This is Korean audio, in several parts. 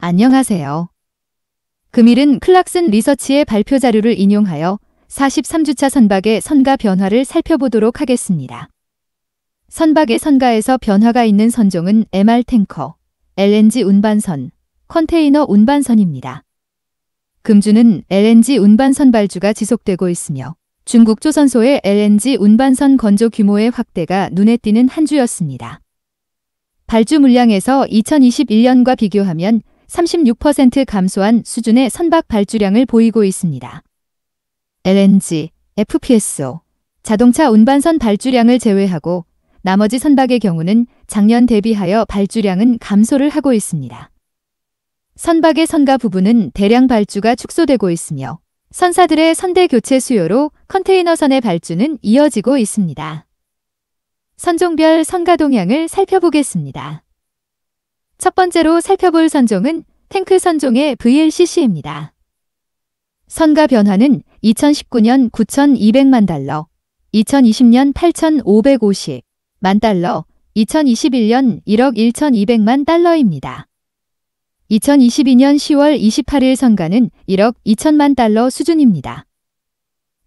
안녕하세요. 금일은 클락슨 리서치의 발표 자료를 인용하여 43주차 선박의 선가 변화를 살펴보도록 하겠습니다. 선박의 선가에서 변화가 있는 선종은 MR 탱커, LNG 운반선, 컨테이너 운반선입니다. 금주는 LNG 운반선 발주가 지속되고 있으며 중국 조선소의 LNG 운반선 건조 규모의 확대가 눈에 띄는 한 주였습니다. 발주 물량에서 2021년과 비교하면 36% 감소한 수준의 선박 발주량을 보이고 있습니다. LNG, FPSO, 자동차 운반선 발주량을 제외하고 나머지 선박의 경우는 작년 대비하여 발주량은 감소를 하고 있습니다. 선박의 선가 부분은 대량 발주가 축소되고 있으며 선사들의 선대 교체 수요로 컨테이너선의 발주는 이어지고 있습니다. 선종별 선가 동향을 살펴보겠습니다. 첫 번째로 살펴볼 선종은 탱크 선종의 VLCC입니다. 선가 변화는 2019년 9,200만 달러, 2020년 8,550만 달러, 2021년 1억 1,200만 달러입니다. 2022년 10월 28일 선가는 1억 2천만 달러 수준입니다.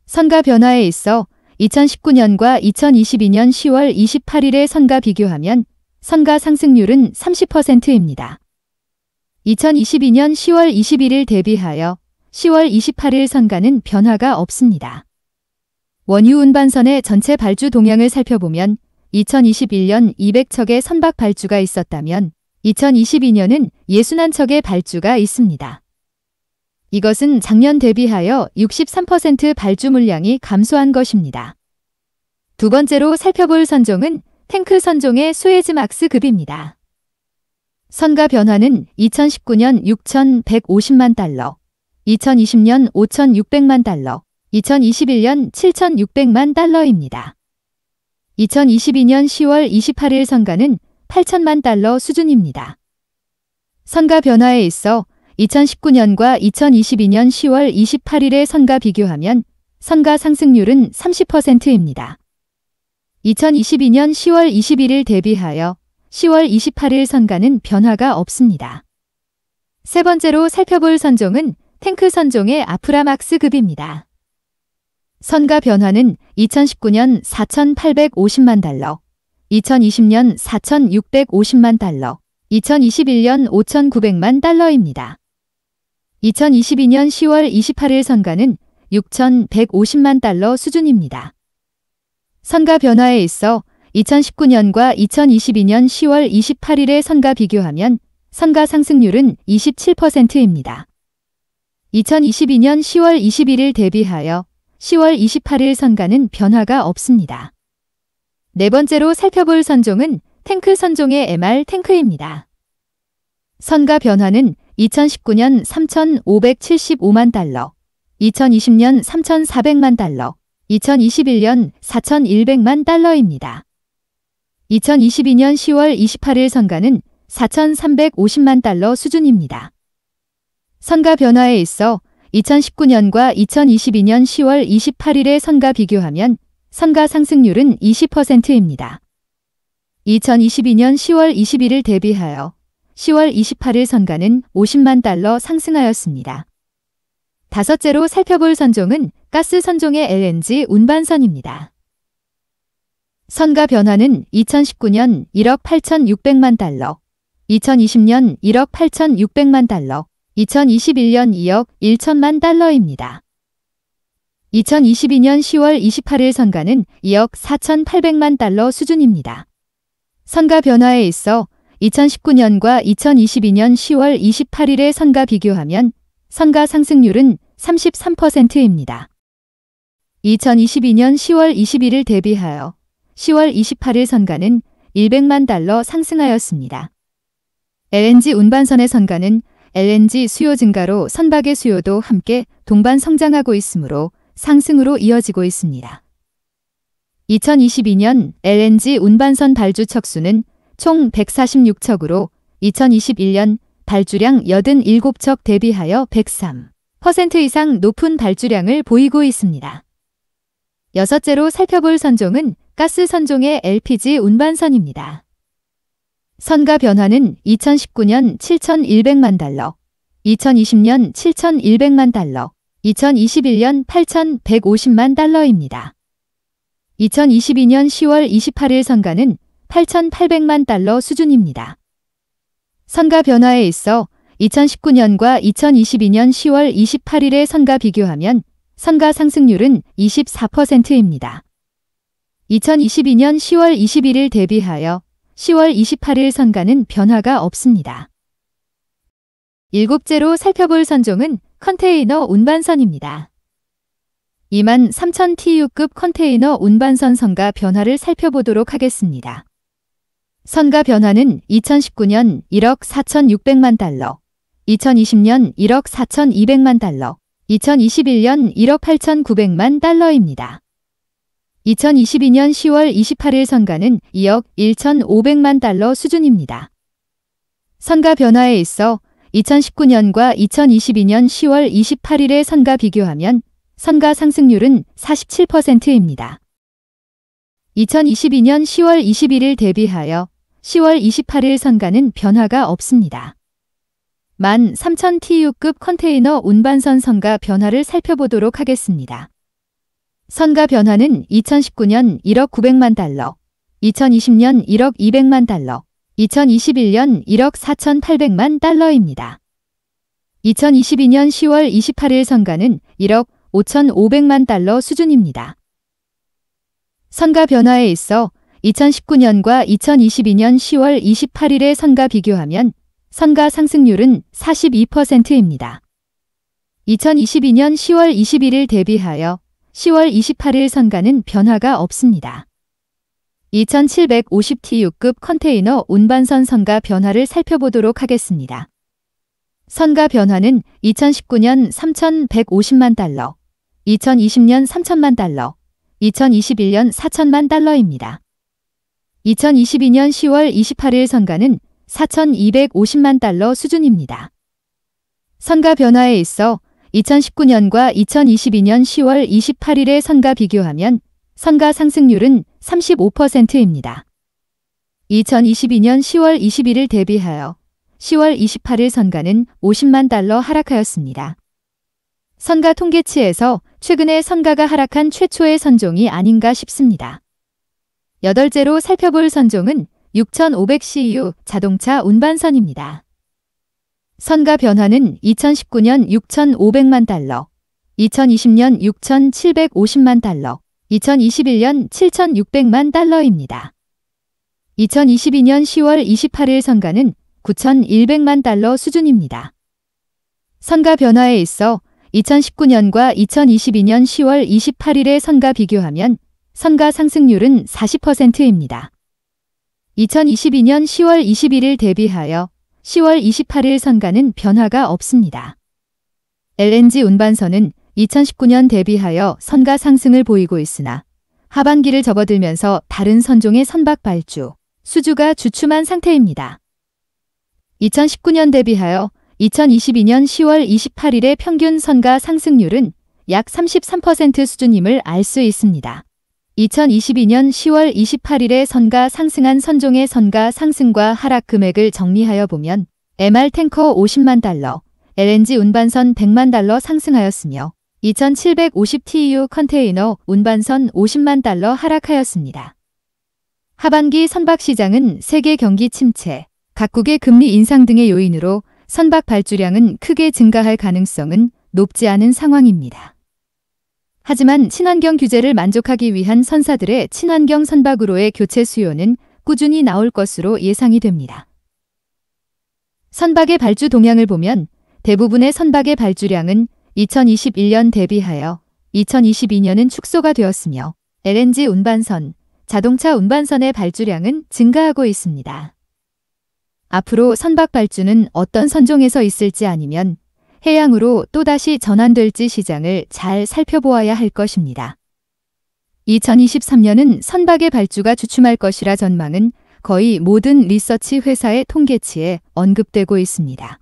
선가 변화에 있어 2019년과 2022년 10월 28일의 선가 비교하면 선가 상승률은 30%입니다. 2022년 10월 21일 대비하여 10월 28일 선가는 변화가 없습니다. 원유 운반선의 전체 발주 동향을 살펴보면 2021년 200척의 선박 발주가 있었다면 2022년은 61척의 발주가 있습니다. 이것은 작년 대비하여 63% 발주 물량이 감소한 것입니다. 두 번째로 살펴볼 선종은 탱크 선종의 수에즈막스급입니다. 선가 변화는 2019년 6,150만 달러, 2020년 5,600만 달러, 2021년 7,600만 달러입니다. 2022년 10월 28일 선가는 8천만 달러 수준입니다. 선가 변화에 있어 2019년과 2022년 10월 28일의 선가 비교하면 선가 상승률은 30%입니다. 2022년 10월 21일 대비하여 10월 28일 선가는 변화가 없습니다. 세 번째로 살펴볼 선종은 탱크 선종의 아프라막스급입니다. 선가 변화는 2019년 4,850만 달러, 2020년 4,650만 달러, 2021년 5,900만 달러입니다. 2022년 10월 28일 선가는 6,150만 달러 수준입니다. 선가 변화에 있어 2019년과 2022년 10월 28일의 선가 비교하면 선가 상승률은 27%입니다. 2022년 10월 21일 대비하여 10월 28일 선가는 변화가 없습니다. 네 번째로 살펴볼 선종은 탱크 선종의 MR 탱크입니다. 선가 변화는 2019년 3,575만 달러, 2020년 3,400만 달러, 2021년 4,100만 달러입니다. 2022년 10월 28일 선가는 4,350만 달러 수준입니다. 선가 변화에 있어 2019년과 2022년 10월 28일의 선가 비교하면 선가 상승률은 20%입니다. 2022년 10월 21일 대비하여 10월 28일 선가는 50만 달러 상승하였습니다. 다섯째로 살펴볼 선종은 가스 선종의 LNG 운반선입니다. 선가 변화는 2019년 1억 8,600만 달러, 2020년 1억 8,600만 달러, 2021년 2억 1천만 달러입니다. 2022년 10월 28일 선가는 2억 4,800만 달러 수준입니다. 선가 변화에 있어 2019년과 2022년 10월 28일의 선가 비교하면 선가 상승률은 33%입니다. 2022년 10월 21일 대비하여 10월 28일 선가는 100만 달러 상승하였습니다. LNG 운반선의 선가는 LNG 수요 증가로 선박의 수요도 함께 동반 성장하고 있으므로 상승으로 이어지고 있습니다. 2022년 LNG 운반선 발주 척수는 총 146척으로 2021년 발주량 87척 대비하여 103% 이상 높은 발주량을 보이고 있습니다. 여섯째로 살펴볼 선종은 가스 선종의 LPG 운반선입니다. 선가 변화는 2019년 7,100만 달러, 2020년 7,100만 달러, 2021년 8,150만 달러입니다. 2022년 10월 28일 선가는 8,800만 달러 수준입니다. 선가 변화에 있어 2019년과 2022년 10월 28일의 선가 비교하면 선가 상승률은 24%입니다. 2022년 10월 21일 대비하여 10월 28일 선가는 변화가 없습니다. 일곱째로 살펴볼 선종은 컨테이너 운반선입니다. 23,000 TU급 컨테이너 운반선 선가 변화를 살펴보도록 하겠습니다. 선가 변화는 2019년 1억 4,600만 달러, 2020년 1억 4,200만 달러, 2021년 1억 8,900만 달러입니다. 2022년 10월 28일 선가는 2억 1,500만 달러 수준입니다. 선가 변화에 있어 2019년과 2022년 10월 28일의 선가 비교하면 선가 상승률은 47%입니다. 2022년 10월 21일 대비하여 10월 28일 선가는 변화가 없습니다. 13,000 TU급 컨테이너 운반선 선가 변화를 살펴보도록 하겠습니다. 선가 변화는 2019년 1억 900만 달러, 2020년 1억 200만 달러, 2021년 1억 4,800만 달러입니다. 2022년 10월 28일 선가는 1억 5,500만 달러 수준입니다. 선가 변화에 있어 2019년과 2022년 10월 28일의 선가 비교하면 선가 상승률은 42%입니다. 2022년 10월 21일 대비하여 10월 28일 선가는 변화가 없습니다. 2,750 TU급 컨테이너 운반선 선가 변화를 살펴보도록 하겠습니다. 선가 변화는 2019년 3,150만 달러, 2020년 3,000만 달러, 2021년 4,000만 달러입니다. 2022년 10월 28일 선가는 4,250만 달러 수준입니다. 선가 변화에 있어 2019년과 2022년 10월 28일의 선가 비교하면 선가 상승률은 35%입니다. 2022년 10월 21일 대비하여 10월 28일 선가는 50만 달러 하락하였습니다. 선가 통계치에서 최근에 선가가 하락한 최초의 선종이 아닌가 싶습니다. 여덟째로 살펴볼 선종은 6,500 CU 자동차 운반선입니다. 선가 변화는 2019년 6,500만 달러, 2020년 6,750만 달러, 2021년 7,600만 달러입니다. 2022년 10월 28일 선가는 9,100만 달러 수준입니다. 선가 변화에 있어 2019년과 2022년 10월 28일의 선가 비교하면 선가 상승률은 40%입니다. 2022년 10월 21일 대비하여 10월 28일 선가는 변화가 없습니다. LNG 운반선은 2019년 대비하여 선가 상승을 보이고 있으나 하반기를 접어들면서 다른 선종의 선박 발주, 수주가 주춤한 상태입니다. 2019년 대비하여 2022년 10월 28일의 평균 선가 상승률은 약 33% 수준임을 알 수 있습니다. 2022년 10월 28일에 선가 상승한 선종의 선가 상승과 하락 금액을 정리하여 보면 MR 탱커 50만 달러, LNG 운반선 100만 달러 상승하였으며 2,750 TEU 컨테이너 운반선 50만 달러 하락하였습니다. 하반기 선박 시장은 세계 경기 침체, 각국의 금리 인상 등의 요인으로 선박 발주량은 크게 증가할 가능성은 높지 않은 상황입니다. 하지만 친환경 규제를 만족하기 위한 선사들의 친환경 선박으로의 교체 수요는 꾸준히 나올 것으로 예상이 됩니다. 선박의 발주 동향을 보면 대부분의 선박의 발주량은 2021년 대비하여 2022년은 축소가 되었으며 LNG 운반선, 자동차 운반선의 발주량은 증가하고 있습니다. 앞으로 선박 발주는 어떤 선종에서 있을지 아니면 해양으로 또다시 전환될지 시장을 잘 살펴보아야 할 것입니다. 2023년은 선박의 발주가 주춤할 것이라 전망은 거의 모든 리서치 회사의 통계치에 언급되고 있습니다.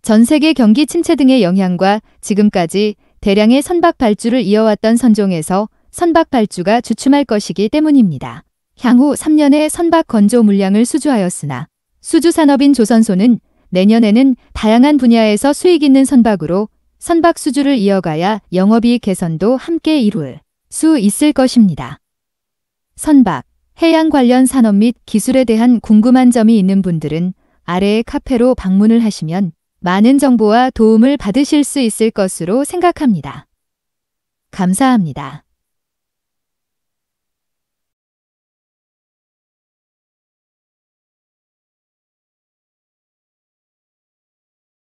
전 세계 경기 침체 등의 영향과 지금까지 대량의 선박 발주를 이어왔던 선종에서 선박 발주가 주춤할 것이기 때문입니다. 향후 3년의 선박 건조 물량을 수주하였으나 수주산업인 조선소는 내년에는 다양한 분야에서 수익 있는 선박으로 선박 수주를 이어가야 영업이익 개선도 함께 이룰 수 있을 것입니다. 선박, 해양 관련 산업 및 기술에 대한 궁금한 점이 있는 분들은 아래의 카페로 방문을 하시면 많은 정보와 도움을 받으실 수 있을 것으로 생각합니다. 감사합니다.